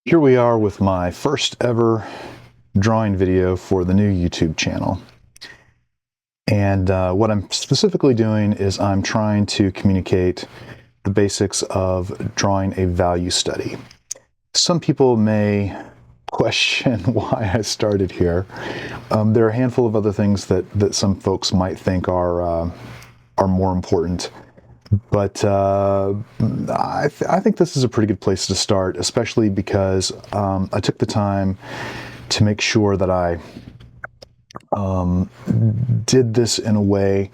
Here we are with my first ever drawing video for the new YouTube channel. And what I'm specifically doing is I'm trying to communicate the basics of drawing a value study. Some people may question why I started here. There are a handful of other things that some folks might think are more important. But I think this is a pretty good place to start, especially because I took the time to make sure that I did this in a way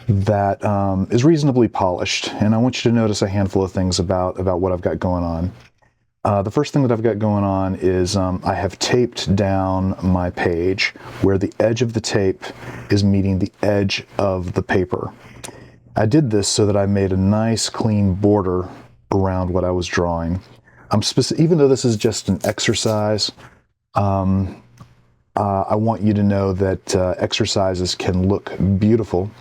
that is reasonably polished. And I want you to notice a handful of things about what I've got going on. The first thing that I've got going on is I have taped down my page where the edge of the tape is meeting the edge of the paper. I did this so that I made a nice clean border around what I was drawing. Even though this is just an exercise, I want you to know that exercises can look beautiful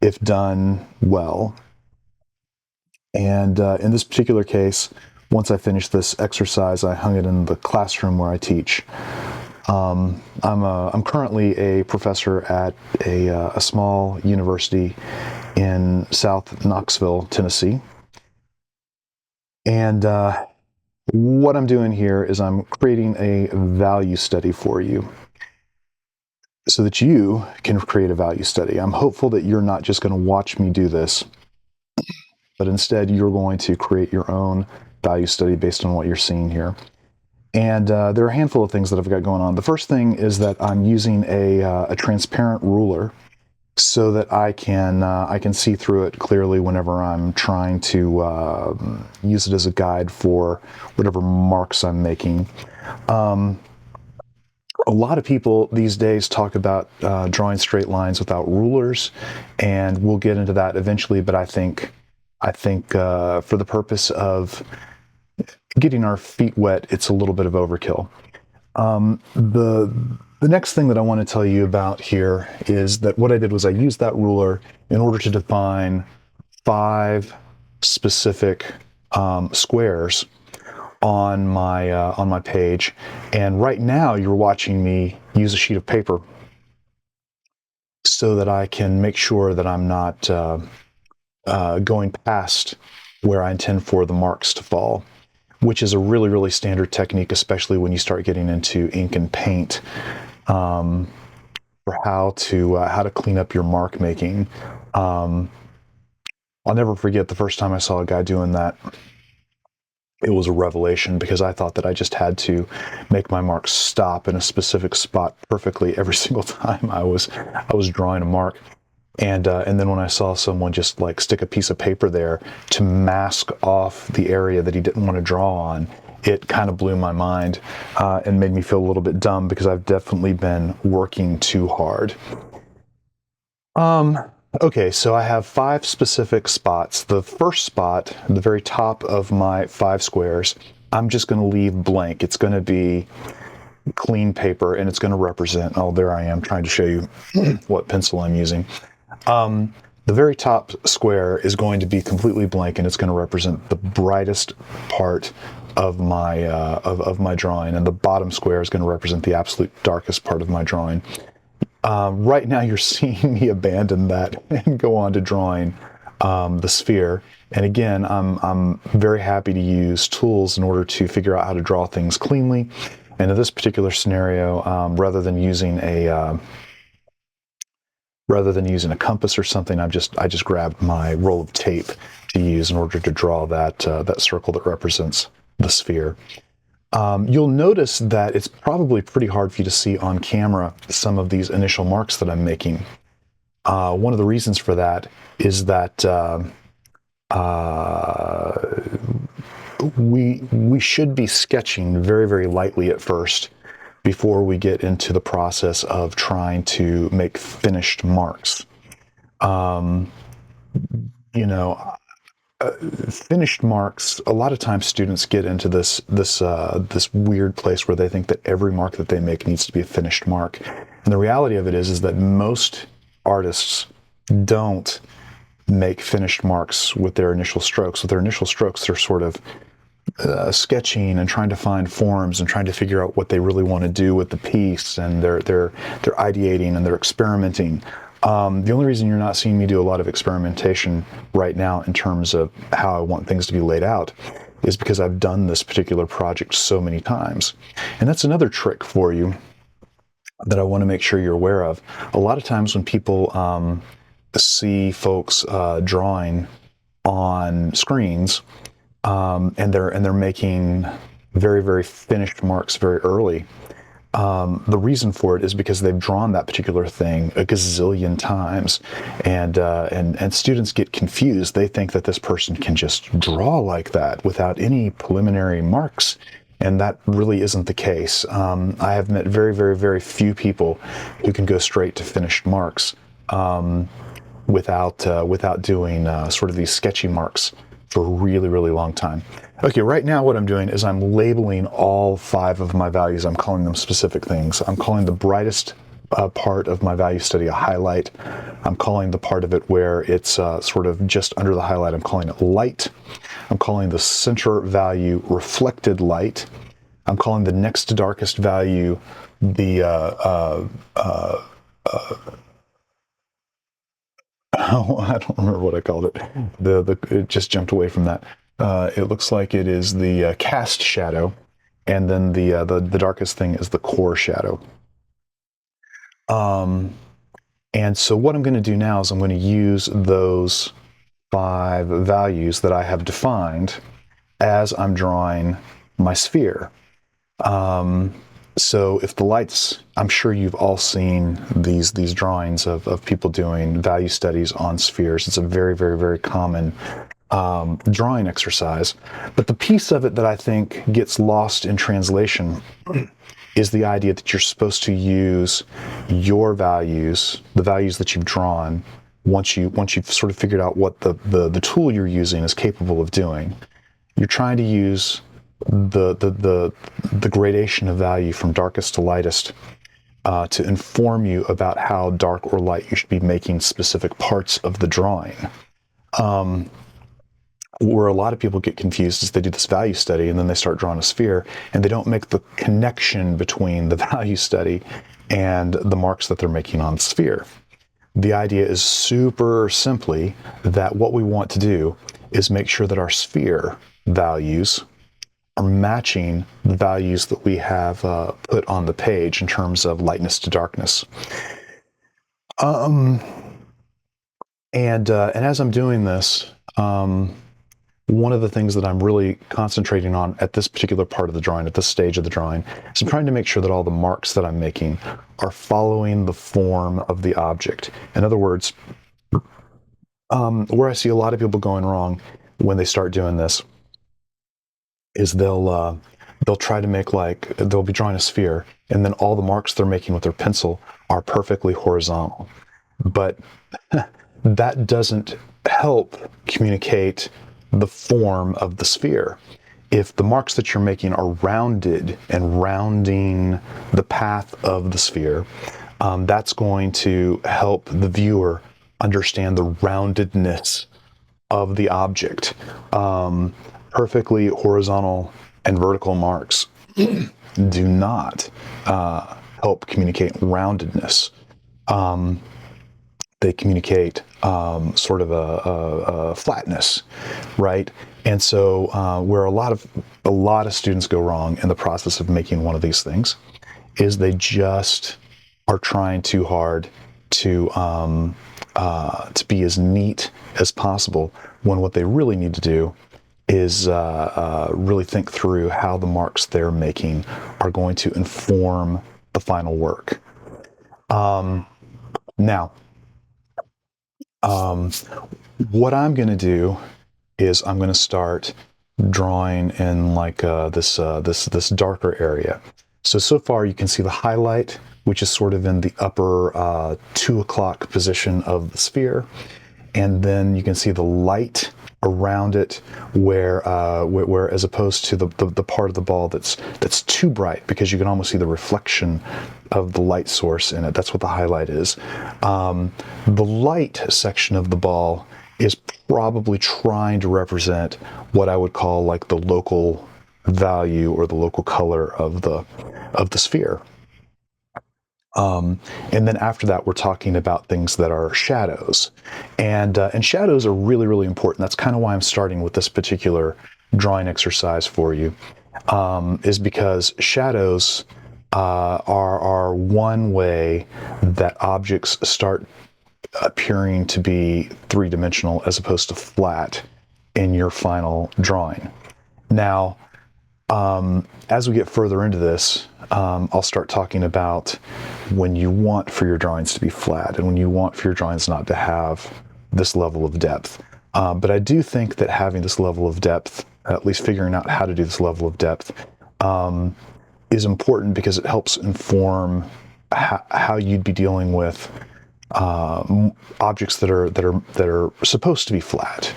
if done well. And in this particular case, once I finished this exercise, I hung it in the classroom where I teach. I'm currently a professor at a small university in South Knoxville, Tennessee. And what I'm doing here is I'm creating a value study for you so that you can create a value study. I'm hopeful that you're not just going to watch me do this, but instead you're going to create your own value study based on what you're seeing here. And there are a handful of things that I've got going on. The first thing is that I'm using a transparent ruler so that I can see through it clearly whenever I'm trying to use it as a guide for whatever marks I'm making. A lot of people these days talk about drawing straight lines without rulers, and we'll get into that eventually. But I think for the purpose of getting our feet wet, it's a little bit of overkill. The next thing that I want to tell you about here is that what I did was I used that ruler in order to define 5 specific squares on my page. And right now you're watching me use a sheet of paper so that I can make sure that I'm not going past where I intend for the marks to fall, which is a really, really standard technique, especially when you start getting into ink and paint, for how to clean up your mark making. I'll never forget the first time I saw a guy doing that. It was a revelation because I thought that I just had to make my marks stop in a specific spot perfectly every single time I was drawing a mark. And then when I saw someone just like stick a piece of paper there to mask off the area that he didn't want to draw on, it kind of blew my mind and made me feel a little bit dumb because I've definitely been working too hard. Okay, so I have 5 specific spots. The first spot, the very top of my 5 squares, I'm just going to leave blank. It's going to be clean paper, and it's going to represent, oh, there I am trying to show you what pencil I'm using. The very top square is going to be completely blank, and it's going to represent the brightest part of my my drawing, and the bottom square is going to represent the absolute darkest part of my drawing. Right now you're seeing me abandon that and go on to drawing the sphere. And again, I'm very happy to use tools in order to figure out how to draw things cleanly. And in this particular scenario, rather than using a compass or something, I just grabbed my roll of tape to use in order to draw that circle that represents the sphere. You'll notice that it's probably pretty hard for you to see on camera some of these initial marks that I'm making. One of the reasons for that is that we should be sketching very, very lightly at first before we get into the process of trying to make finished marks. Finished marks, a lot of times students get into this weird place where they think that every mark that they make needs to be a finished mark. And the reality of it is that most artists don't make finished marks with their initial strokes. With their initial strokes, they're sort of sketching and trying to find forms and trying to figure out what they really want to do with the piece, and they're ideating and they're experimenting. The only reason you're not seeing me do a lot of experimentation right now in terms of how I want things to be laid out is because I've done this particular project so many times. And that's another trick for you that I want to make sure you're aware of. A lot of times when people see folks drawing on screens, and they're making very, very finished marks very early. The reason for it is because they've drawn that particular thing a gazillion times, and students get confused. They think that this person can just draw like that without any preliminary marks, and that really isn't the case. I have met very, very, very few people who can go straight to finished marks without doing sort of these sketchy marks for a really, really long time. Okay, right now what I'm doing is I'm labeling all 5 of my values. I'm calling them specific things. I'm calling the brightest part of my value study a highlight. I'm calling the part of it where it's sort of just under the highlight, I'm calling it light. I'm calling the center value reflected light. I'm calling the next to darkest value the oh, I don't remember what I called it. It just jumped away from that. It looks like it is the cast shadow, and then the darkest thing is the core shadow. And so what I'm going to do now is I'm going to use those 5 values that I have defined as I'm drawing my sphere. So if the lights, I'm sure you've all seen these drawings of people doing value studies on spheres. It's a very, very, very common drawing exercise. But the piece of it that I think gets lost in translation is the idea that you're supposed to use your values, the values that you've drawn, once you've sort of figured out what the tool you're using is capable of doing. You're trying to use the gradation of value from darkest to lightest to inform you about how dark or light you should be making specific parts of the drawing. Where a lot of people get confused is they do this value study and then they start drawing a sphere and they don't make the connection between the value study and the marks that they're making on the sphere. The idea is super simply that what we want to do is make sure that our sphere values are matching the values that we have put on the page in terms of lightness to darkness. And as I'm doing this, one of the things that I'm really concentrating on at this particular part of the drawing, at this stage of the drawing, is I'm trying to make sure that all the marks that I'm making are following the form of the object. In other words, where I see a lot of people going wrong when they start doing this is they'll try to make, like, they'll be drawing a sphere and then all the marks they're making with their pencil are perfectly horizontal. But that doesn't help communicate the form of the sphere. If the marks that you're making are rounded and rounding the path of the sphere, that's going to help the viewer understand the roundedness of the object. Perfectly horizontal and vertical marks do not help communicate roundedness. They communicate sort of a flatness, right? And so where a lot of students go wrong in the process of making one of these things is they just are trying too hard to be as neat as possible, when what they really need to do is really think through how the marks they're making are going to inform the final work. Now, what I'm going to do is I'm going to start drawing in like this darker area. So far you can see the highlight, which is sort of in the upper 2 o'clock position of the sphere, and then you can see the light around it, where as opposed to the part of the ball that's too bright, because you can almost see the reflection of the light source in it. That's what the highlight is. The light section of the ball is probably trying to represent what I would call like the local value or the local color of the sphere. And then after that, we're talking about things that are shadows, and shadows are really, really important. That's kind of why I'm starting with this particular drawing exercise for you, is because shadows are one way that objects start appearing to be three-dimensional as opposed to flat in your final drawing. Now, as we get further into this, I'll start talking about when you want for your drawings to be flat and when you want for your drawings not to have this level of depth. But I do think that having this level of depth, at least figuring out how to do this level of depth, is important because it helps inform how you'd be dealing with objects that are supposed to be flat.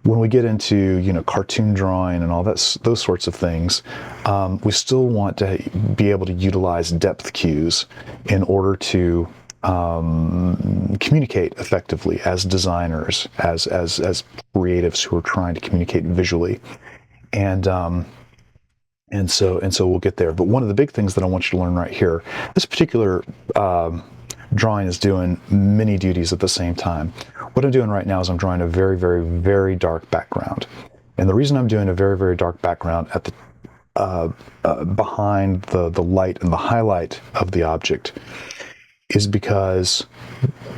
When we get into cartoon drawing and all that, those sorts of things, we still want to be able to utilize depth cues in order to communicate effectively as designers, as creatives who are trying to communicate visually, and so we'll get there. But one of the big things that I want you to learn right here, this particular drawing is doing many duties at the same time. What I'm doing right now is I'm drawing a very, very, very dark background. And the reason I'm doing a very, very dark background at the behind the light and the highlight of the object is because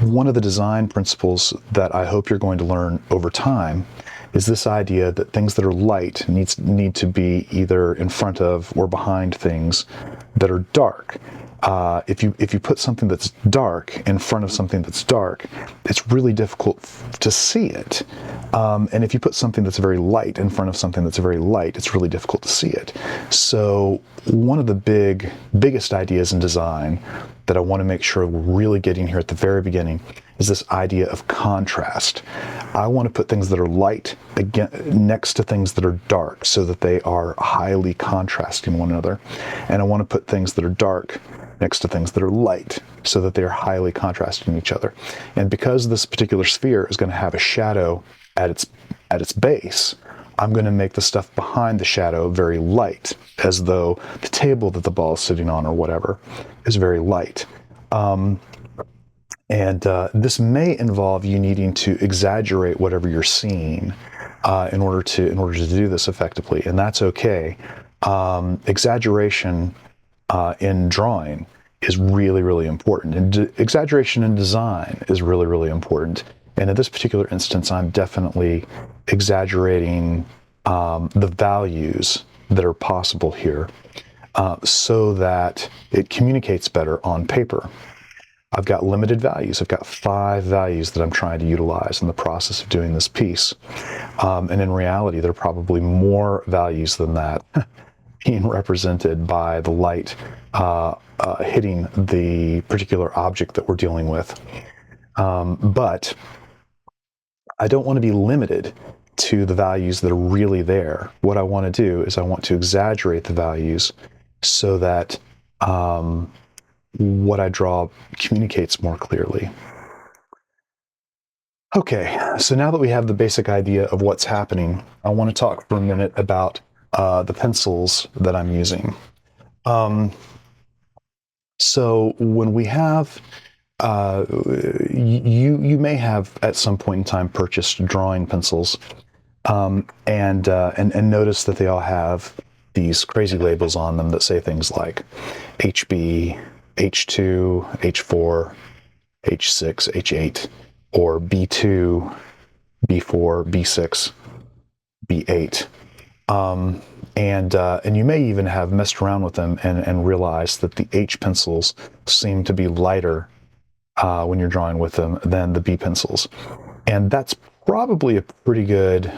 one of the design principles that I hope you're going to learn over time is this idea that things that are light need to be either in front of or behind things that are dark. If you put something that's dark in front of something that's dark, it's really difficult to see it. And if you put something that's very light in front of something that's very light, it's really difficult to see it. So one of the biggest ideas in design that I want to make sure we're really getting here at the very beginning is this idea of contrast. I want to put things that are light next to things that are dark so that they are highly contrasting one another. And I want to put things that are dark next to things that are light so that they are highly contrasting each other. And because this particular sphere is going to have a shadow at its base, I'm going to make the stuff behind the shadow very light, as though the table that the ball is sitting on or whatever is very light. This may involve you needing to exaggerate whatever you're seeing in order to do this effectively, and that's okay. Exaggeration in drawing is really, really important, and exaggeration in design is really, really important. And in this particular instance, I'm definitely exaggerating the values that are possible here so that it communicates better on paper. I've got limited values. I've got 5 values that I'm trying to utilize in the process of doing this piece. And in reality, there are probably more values than that being represented by the light hitting the particular object that we're dealing with. But I don't want to be limited to the values that are really there. What I want to do is I want to exaggerate the values so that what I draw communicates more clearly. Okay, so now that we have the basic idea of what's happening, I want to talk for a minute about the pencils that I'm using. So when we have, you may have at some point in time purchased drawing pencils, and notice that they all have these crazy labels on them that say things like HB, H2, H4, H6, H8, or B2, B4, B6, B8. And you may even have messed around with them and realized that the H pencils seem to be lighter when you're drawing with them than the B pencils. And that's probably a pretty good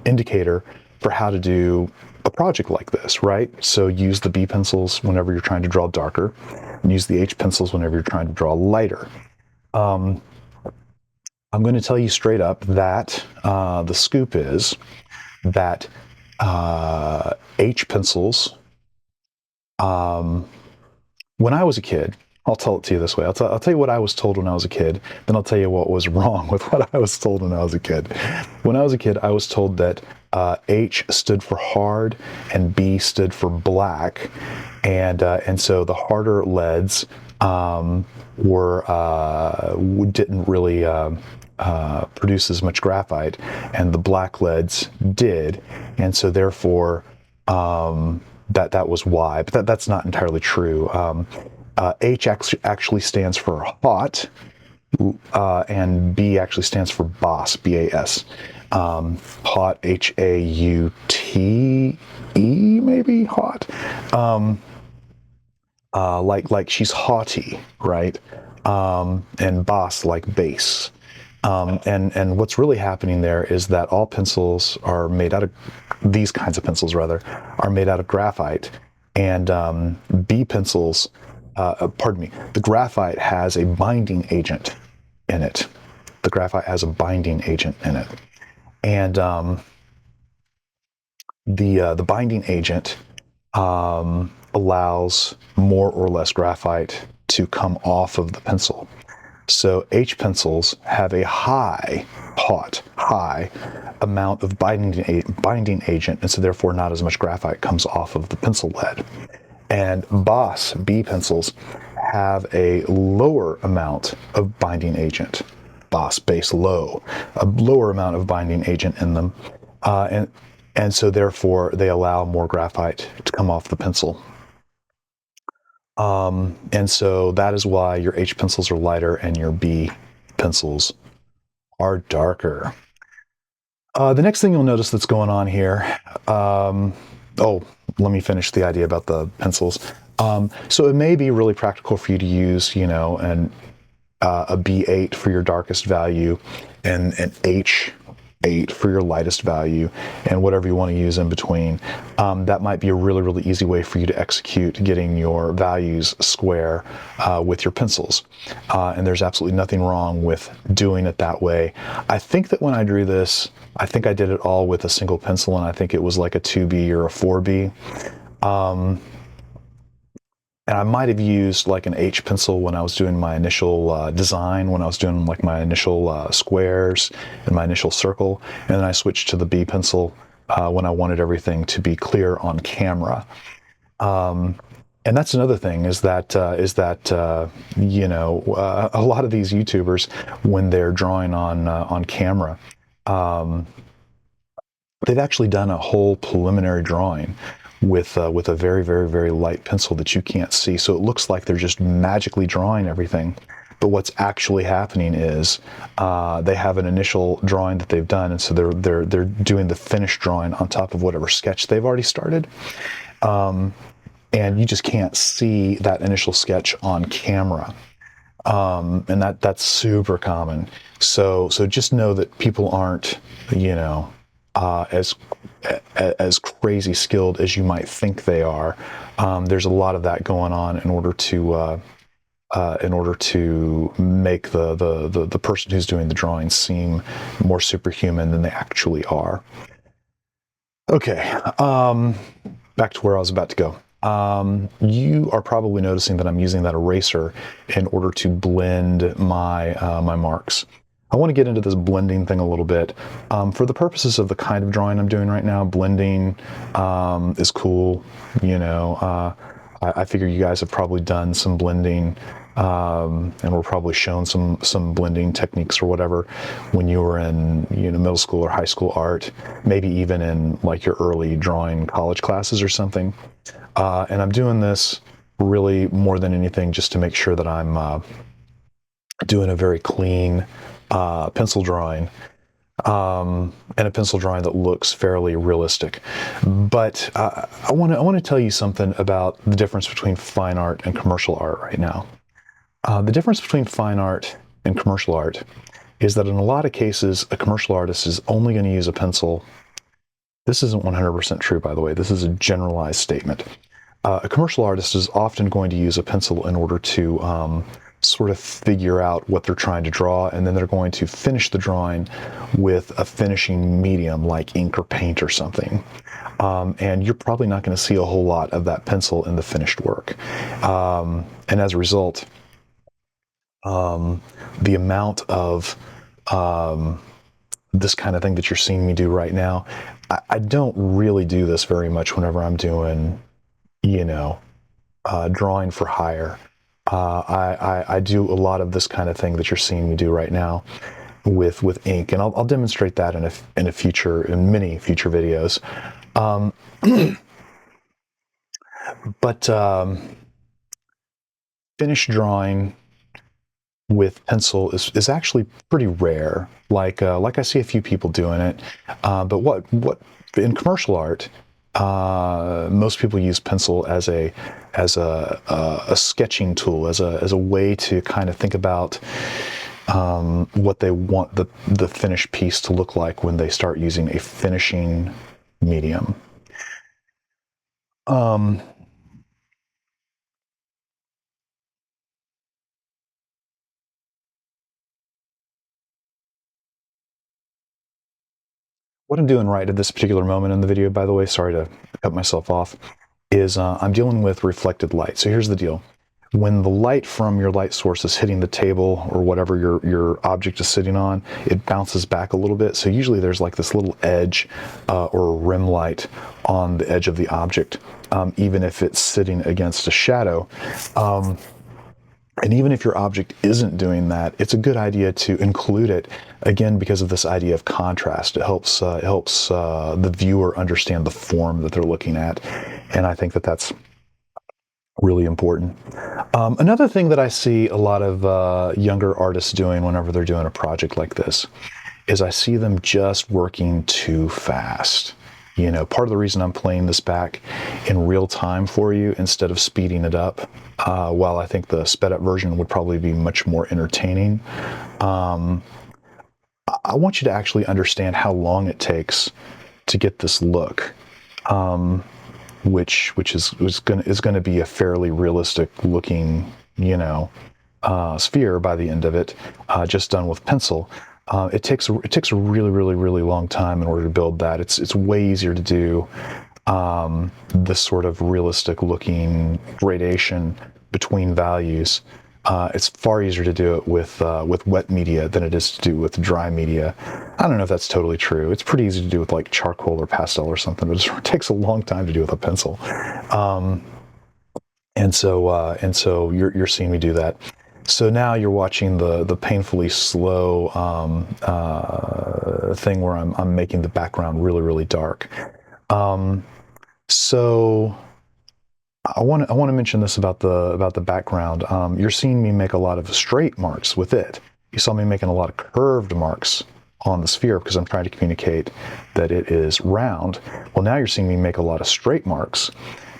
indicator for how to do a project like this, right? So use the B pencils whenever you're trying to draw darker, and use the H pencils whenever you're trying to draw lighter. I'm going to tell you straight up that the scoop is that H pencils, when I was a kid, I'll tell it to you this way. I'll tell you what I was told when I was a kid. Then I'll tell you what was wrong with what I was told when I was a kid. When I was a kid, I was told that H stood for hard and B stood for black, and so the harder leads didn't really produce as much graphite, and the black leads did, and so therefore that was why. But that's not entirely true. H actually stands for hot, and B actually stands for BAS, B-A-S. Hot, H-A-U-T-E, maybe, hot. Like she's haughty, right? And BAS, like base. And what's really happening there is that all pencils are made out of, these kinds of pencils rather, are made out of graphite. And B pencils, the graphite has a binding agent in it. The graphite has a binding agent in it. And the binding agent allows more or less graphite to come off of the pencil. So H pencils have a high amount of binding agent, and so therefore not as much graphite comes off of the pencil lead. And BAS, B pencils, have a lower amount of binding agent. BAS, base, low, a lower amount of binding agent in them, and so therefore they allow more graphite to come off the pencil. And so that is why your H pencils are lighter and your B pencils are darker. The next thing you'll notice that's going on here, let me finish the idea about the pencils. So it may be really practical for you to use, a B8 for your darkest value and an H8 for your lightest value, and whatever you want to use in between. That might be a really, really easy way for you to execute getting your values square with your pencils. And there's absolutely nothing wrong with doing it that way. I think that when I drew this, I think I did it all with a single pencil, and I think it was like a 2B or a 4B. And I might have used like an H pencil when I was doing my initial design, when I was doing like my initial squares and my initial circle. And then I switched to the B pencil when I wanted everything to be clear on camera. And that's another thing is that a lot of these YouTubers, when they're drawing on camera, they've actually done a whole preliminary drawing with a very, very, very light pencil that you can't see. So it looks like they're just magically drawing everything. But what's actually happening is they have an initial drawing that they've done, and so they're doing the finished drawing on top of whatever sketch they've already started. And you just can't see that initial sketch on camera. And that's super common. So just know that people aren't, as crazy skilled as you might think they are. There's a lot of that going on in order to make the person who's doing the drawing seem more superhuman than they actually are. Okay, back to where I was about to go. You are probably noticing that I'm using that eraser in order to blend my my marks. I want to get into this blending thing a little bit. For the purposes of the kind of drawing I'm doing right now, blending is cool. I figure you guys have probably done some blending, and were probably shown some blending techniques or whatever when you were in middle school or high school art, maybe even in like your early drawing college classes or something. And I'm doing this really more than anything just to make sure that I'm doing a very clean pencil drawing, and a pencil drawing that looks fairly realistic. But I want to tell you something about the difference between fine art and commercial art right now. The difference between fine art and commercial art is that in a lot of cases, a commercial artist is only going to use a pencil. This isn't 100% true, by the way. This is a generalized statement. A commercial artist is often going to use a pencil in order to sort of figure out what they're trying to draw, and then they're going to finish the drawing with a finishing medium like ink or paint or something. and you're probably not going to see a whole lot of that pencil in the finished work. And as a result, the amount of this kind of thing that you're seeing me do right now, I don't really do this very much whenever I'm doing, drawing for hire. I do a lot of this kind of thing that you're seeing me do right now with ink, and I'll demonstrate that in many future videos. But finished drawing with pencil is actually pretty rare. Like I see a few people doing it, but what in commercial art, most people use pencil as a sketching tool, as a way to kind of think about what they want the finished piece to look like when they start using a finishing medium. What I'm doing right at this particular moment in the video, by the way, sorry to cut myself off, is I'm dealing with reflected light. So here's the deal. When the light from your light source is hitting the table or whatever your object is sitting on, it bounces back a little bit. So usually there's like this little edge or a rim light on the edge of the object, even if it's sitting against a shadow. And even if your object isn't doing that, it's a good idea to include it, again, because of this idea of contrast. It helps the viewer understand the form that they're looking at, and I think that that's really important. Another thing that I see a lot of younger artists doing whenever they're doing a project like this is I see them just working too fast. Part of the reason I'm playing this back in real time for you instead of speeding it up, while I think the sped up version would probably be much more entertaining, I want you to actually understand how long it takes to get this look, which is going to be a fairly realistic looking, sphere by the end of it, just done with pencil. It takes a really, really, really long time in order to build that. It's way easier to do this sort of realistic looking gradation between values. It's far easier to do it with wet media than it is to do with dry media. I don't know if that's totally true. It's pretty easy to do with like charcoal or pastel or something, but it takes a long time to do with a pencil. And so you're seeing me do that. So now you're watching the painfully slow thing where I'm making the background really, really dark. So I want to mention this about the background. You're seeing me make a lot of straight marks with it. You saw me making a lot of curved marks on the sphere because I'm trying to communicate that it is round. Well, now you're seeing me make a lot of straight marks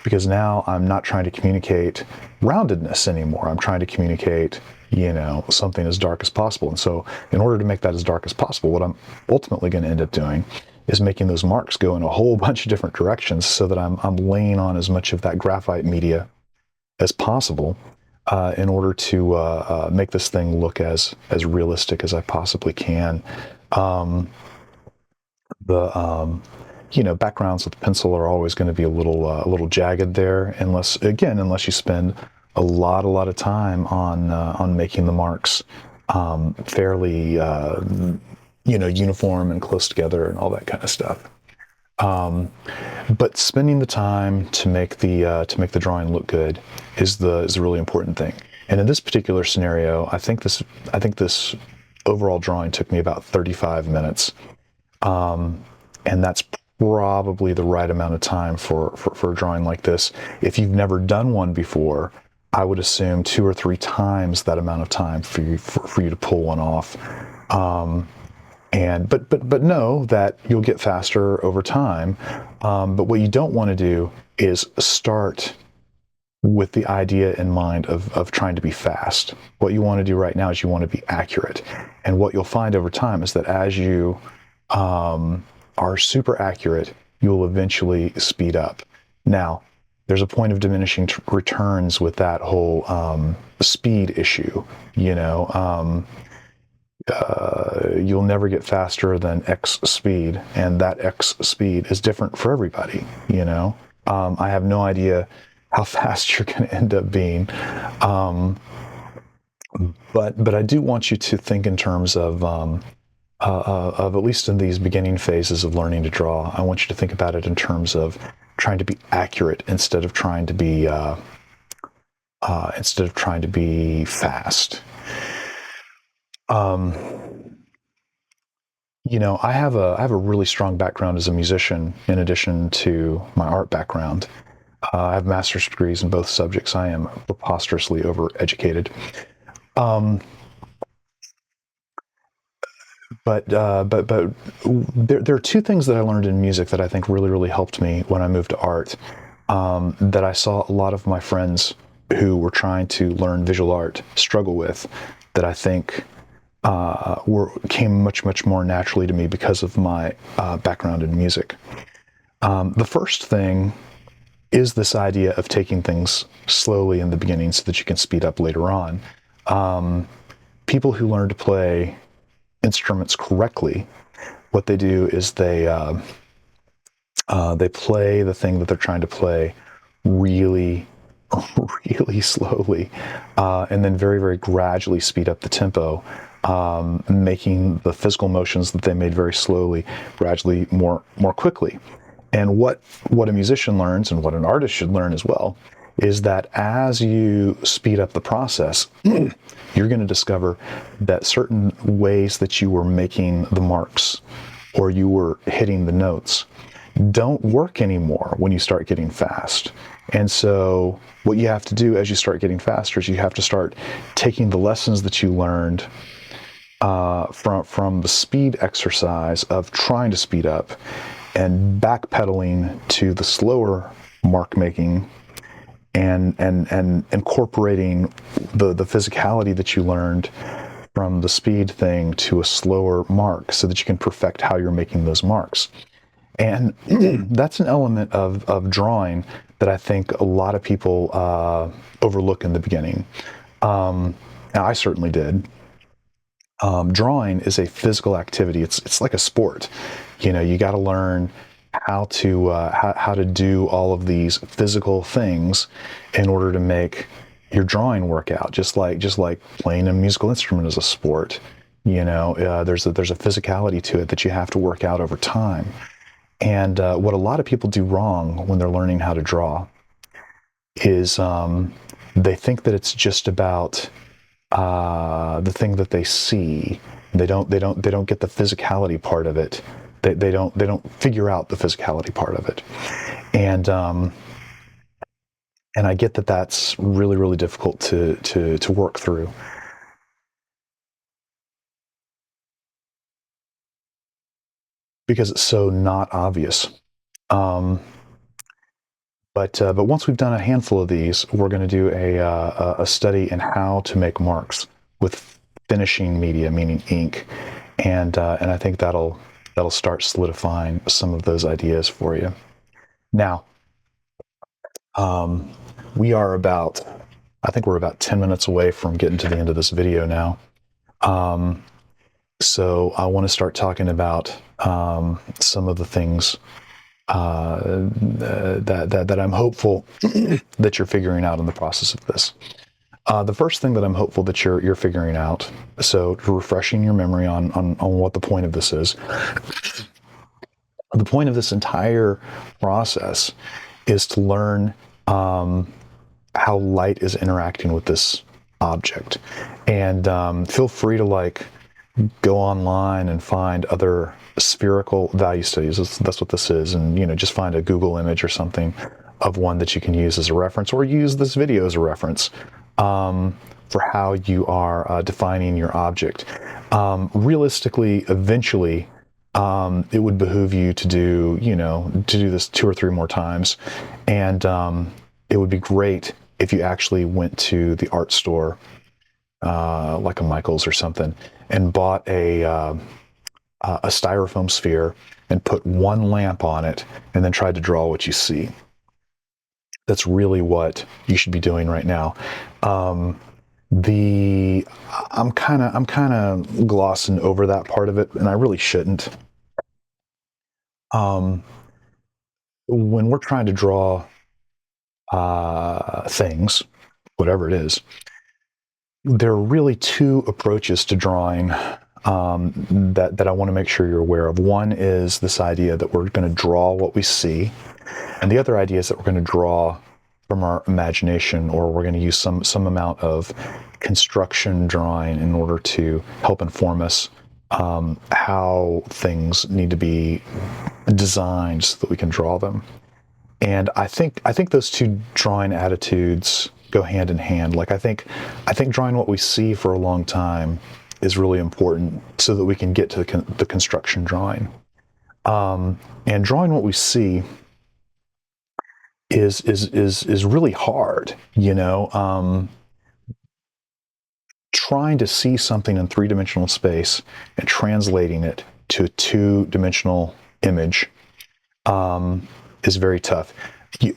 because now I'm not trying to communicate roundedness anymore. I'm trying to communicate, something as dark as possible. And so in order to make that as dark as possible, what I'm ultimately going to end up doing is making those marks go in a whole bunch of different directions so that I'm laying on as much of that graphite media as possible in order to make this thing look as realistic as I possibly can. Backgrounds with pencil are always going to be a little jagged there, unless you spend a lot of time on making the marks fairly uniform and close together and all that kind of stuff. But spending the time to make the drawing look good is the really important thing. And in this particular scenario, I think this overall drawing took me about 35 minutes, and that's probably the right amount of time for a drawing like this. If you've never done one before, I would assume 2 or 3 times that amount of time for you to pull one off. But know that you'll get faster over time. But what you don't want to do is start with the idea in mind of trying to be fast. What you want to do right now is you want to be accurate. And what you'll find over time is that as you are super accurate, you'll eventually speed up. Now, there's a point of diminishing returns with that whole speed issue. you'll never get faster than X speed, and that X speed is different for everybody. I have no idea how fast you're going to end up being, but I do want you to think in terms of at least in these beginning phases of learning to draw. I want you to think about it in terms of trying to be accurate instead of trying to be fast. I have a really strong background as a musician in addition to my art background. I have master's degrees in both subjects. I am preposterously overeducated. But there are two things that I learned in music that I think really, really helped me when I moved to art. That I saw a lot of my friends who were trying to learn visual art struggle with, that I think came much more naturally to me because of my background in music. The first thing is this idea of taking things slowly in the beginning so that you can speed up later on. People who learn to play instruments correctly, what they do is they play the thing that they're trying to play really, really slowly, and then very, very gradually speed up the tempo, making the physical motions that they made very slowly gradually more quickly. And what a musician learns, and what an artist should learn as well, is that as you speed up the process, you're going to discover that certain ways that you were making the marks or you were hitting the notes don't work anymore when you start getting fast. And so what you have to do as you start getting faster is you have to start taking the lessons that you learned from the speed exercise of trying to speed up and backpedaling to the slower mark making, and incorporating the physicality that you learned from the speed thing to a slower mark so that you can perfect how you're making those marks. And that's an element of drawing that I think a lot of people overlook in the beginning. Now, I certainly did. Drawing is a physical activity. It's like a sport. You got to learn how to do all of these physical things in order to make your drawing work out. Just like playing a musical instrument is a sport. There's a physicality to it that you have to work out over time. And what a lot of people do wrong when they're learning how to draw is they think that it's just about the thing that they see. They don't get the physicality part of it. They don't figure out the physicality part of it. And I get that that's really, really difficult to work through. Because it's so not obvious. But once we've done a handful of these, we're going to do a study in how to make marks with finishing media, meaning ink, and I think that'll start solidifying some of those ideas for you. Now, I think we're about 10 minutes away from getting to the end of this video now. So I want to start talking about some of the things that I'm hopeful that you're figuring out in the process of this. The first thing that I'm hopeful that you're figuring out, so refreshing your memory on what the point of this is. The point of this entire process is to learn how light is interacting with this object. And feel free to go online and find other spherical value studies. That's what this is. And, just find a Google image or something of one that you can use as a reference, or use this video as a reference for how you are defining your object. Realistically, eventually, it would behoove you to do this 2 or 3 more times. And it would be great if you actually went to the art store, like a Michaels or something, and bought a styrofoam sphere and put one lamp on it and then tried to draw what you see. That's really what you should be doing right now. The I'm kind of glossing over that part of it, and I really shouldn't. Um, when we're trying to draw things, whatever it is, there are really two approaches to drawing that I want to make sure you're aware of. One is this idea that we're going to draw what we see, and the other idea is that we're going to draw from our imagination, or we're going to use some amount of construction drawing in order to help inform us how things need to be designed so that we can draw them. And I think those two drawing attitudes go hand in hand. Like I think drawing what we see for a long time is really important so that we can get to the construction drawing. And drawing what we see is really hard. Trying to see something in three-dimensional space and translating it to a two-dimensional image is very tough.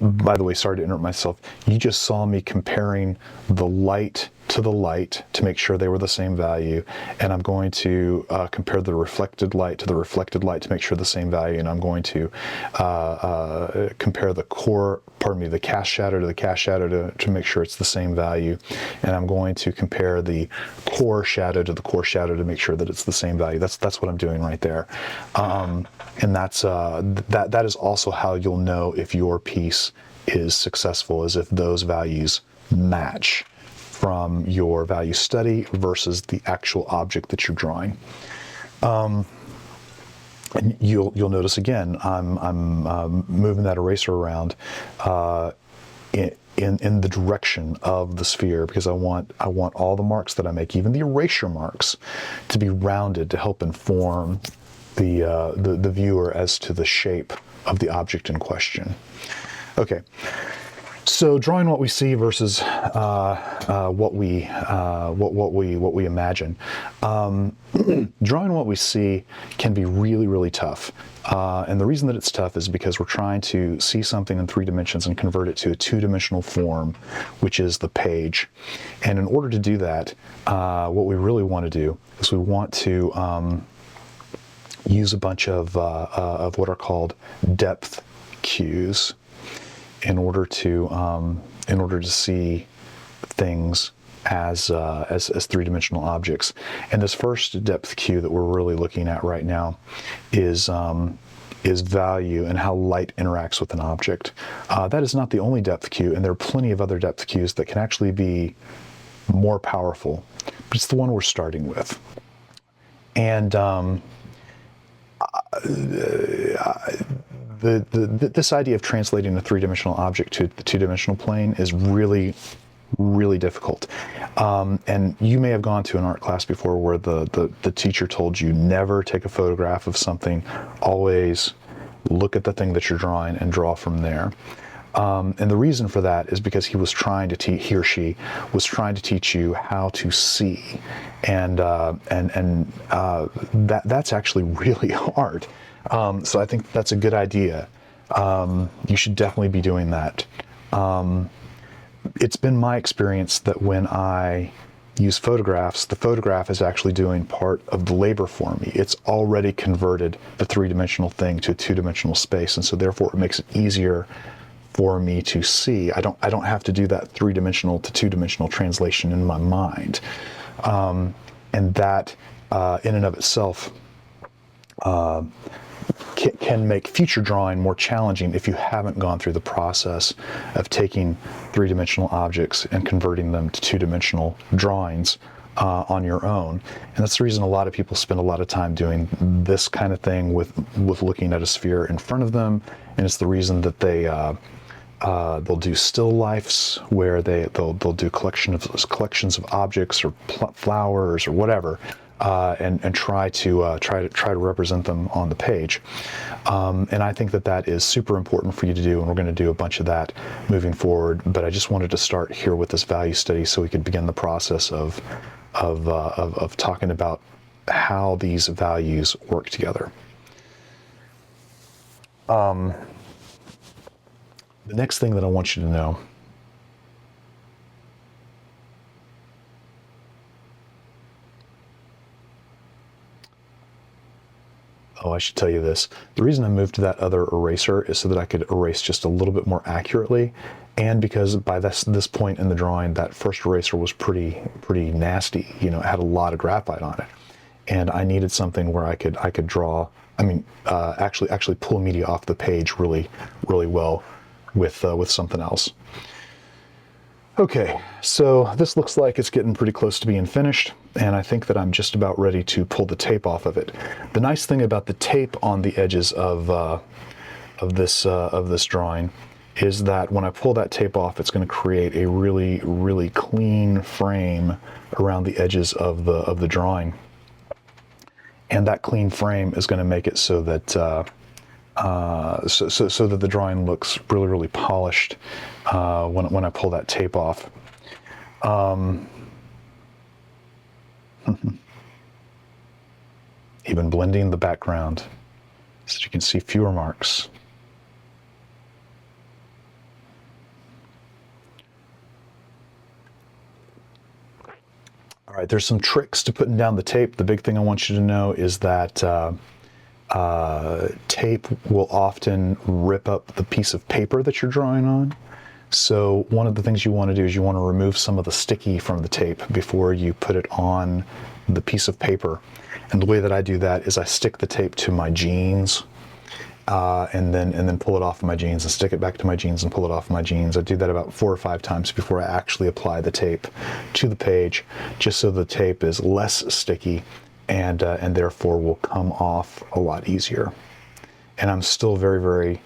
By the way, sorry to interrupt myself. You just saw me comparing the light to the light to make sure they were the same value, and I'm going to compare the reflected light to the reflected light to make sure the same value, and I'm going to compare the cast shadow to the cast shadow to make sure it's the same value, and I'm going to compare the core shadow to the core shadow to make sure that it's the same value. That's what I'm doing right there, and that is also how you'll know if your piece is successful, is if those values match from your value study versus the actual object that you're drawing. And you'll notice again, I'm moving that eraser around in the direction of the sphere, because I want all the marks that I make, even the erasure marks, to be rounded to help inform the viewer as to the shape of the object in question. Okay. So drawing what we see versus what we imagine. Drawing what we see can be really, really tough. And the reason that it's tough is because we're trying to see something in 3 dimensions and convert it to a 2-dimensional form, which is the page. And in order to do that, what we really want to do is we want to use a bunch of what are called depth cues in order to see things as 3-dimensional objects. And this first depth cue that we're really looking at right now is value and how light interacts with an object. That is not the only depth cue, and there are plenty of other depth cues that can actually be more powerful, but it's the one we're starting with. And this idea of translating a 3-dimensional object to the 2-dimensional plane is really, really difficult. And you may have gone to an art class before where the teacher told you never take a photograph of something, always look at the thing that you're drawing and draw from there. And the reason for that is because he or she was trying to teach you how to see, and that's actually really hard. So I think that's a good idea. You should definitely be doing that. It's been my experience that when I use photographs, the photograph is actually doing part of the labor for me. It's already converted the 3-dimensional thing to a 2-dimensional space, and so therefore it makes it easier for me to see. I don't have to do that 3-dimensional to 2-dimensional translation in my mind, and that in and of itself can make future drawing more challenging if you haven't gone through the process of taking 3-dimensional objects and converting them to 2-dimensional drawings on your own. And that's the reason a lot of people spend a lot of time doing this kind of thing with looking at a sphere in front of them, and it's the reason that they'll do still lifes where they'll do collections of objects or flowers or whatever, and try to represent them on the page. And I think that is super important for you to do, and we're going to do a bunch of that moving forward. But I just wanted to start here with this value study so we could begin the process of talking about how these values work together. The next thing that I want you to know Oh, I should tell you this. The reason I moved to that other eraser is so that I could erase just a little bit more accurately, and because by this point in the drawing, that first eraser was pretty nasty. You know, it had a lot of graphite on it, and I needed something where I could draw. I mean, actually pull media off the page really well with something else. Okay, so this looks like it's getting pretty close to being finished, and I think that I'm just about ready to pull the tape off of it. The nice thing about the tape on the edges of this drawing is that when I pull that tape off, it's going to create a really clean frame around the edges of the drawing, and that clean frame is going to make it so that so that the drawing looks really polished when I pull that tape off. Even blending the background so that you can see fewer marks. All right, there's some tricks to putting down the tape. The big thing I want you to know is that tape will often rip up the piece of paper that you're drawing on. So one of the things you want to do is you want to remove some of the sticky from the tape before you put it on the piece of paper. And the way that I do that is I stick the tape to my jeans and then pull it off of my jeans and stick it back to my jeans and pull it off of my jeans. I do that about 4 or 5 times before I actually apply the tape to the page, just so the tape is less sticky and therefore will come off a lot easier. And I'm still very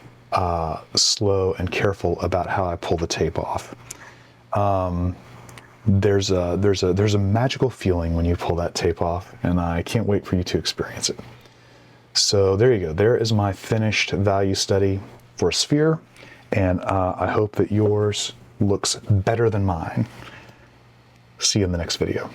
slow and careful about how I pull the tape off. There's a magical feeling when you pull that tape off, and I can't wait for you to experience it. So there you go. There is my finished value study for a sphere, and I hope that yours looks better than mine. See you in the next video.